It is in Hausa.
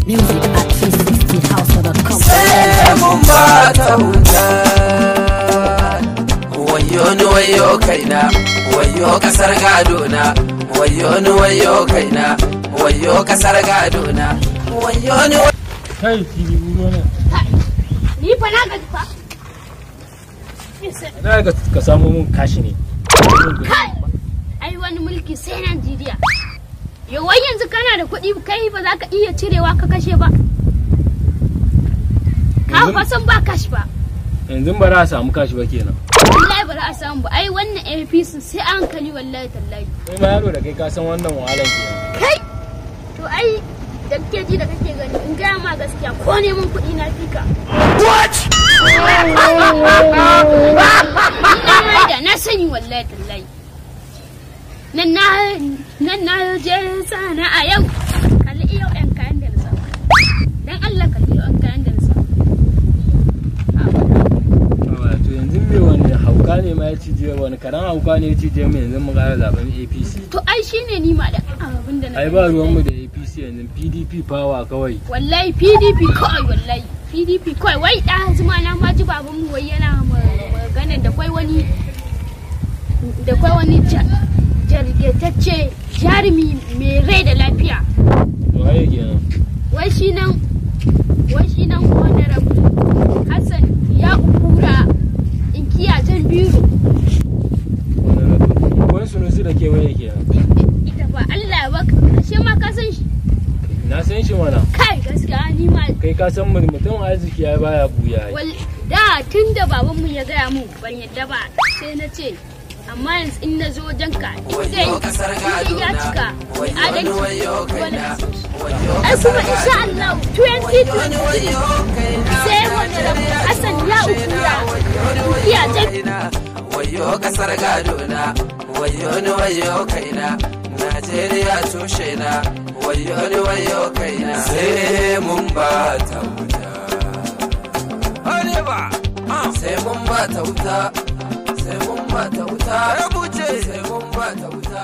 Music at 360house.com. Sai mun ba ta wuta. Wayo ni wayo kaina, wayo kasar gadona, wayo ni wayo kaina, wayo kasar gadona, wayo ni kai fili ruwa ne. Ni fa na gaji fa. Na ga ka samu mun kashi ne. Kai! Ai wani mulki sai Najeriya. Yawai yanzu kana da kuɗi kai ba za ka iya cirewa ka kashe ba. Ka fa san ba kashi ba. Yanzu ba za a samu kashi ba kenan. Wallahi ba za a samu ba. Ai wannan APC sai an kali wallahi tallahi. Kai ma yaro da kai ka san wannan wahalan kenan. Kai! To ai da kake ji da kake gani in gaya ma gaskiya ko neman kuɗi na fika. What? Ina da na sani wallahi tallahi. Nan na je sana a yau. Kalli iyo ƴan kayan da na samu. Dan Allah kalli iyo ƴan kayan da na samu. To yanzu me wani hauka ne ma ya cije wani karan hauka ne ya cije mu yanzu mu ƙara zaben APC. To ai shine ni ma da abin da na. Ai ba ruwan mu da APC yanzu PDP power kawai. Wallahi PDP kawai wallahi. PDP kawai wai da zuma na ma ji babanmu wai yana magana da kwai wani jargetacce jarumi mai rai da lafiya. Waye kenan? Wai shi nan honorable Hassan ya kura inkiya jan biro. Wani sunusi da kewaye kenan. Ita ba Allah ya baka ashe ma ka san shi. Na san shi mana. Kai gaskiya ni ma. Kai ka san mutum arziki ya baya buya. Da tun da babanmu ya gaya mun ban yadda ba sai na ce amma yanzu in na zo wajen ka zai ya cika adalci wani ai kuma insha Allah 2023 sai wani rabu Hassan ya ukura iya jami'a wayo kasar gadona, wayo ni wayo kaina, Najeriya tushe na, wayo ni wayo kaina. Sai mun ba ta wuta. Sai mun ba ta wuta. Sai mun ba ta wuta. Sai mun ba ta wuta.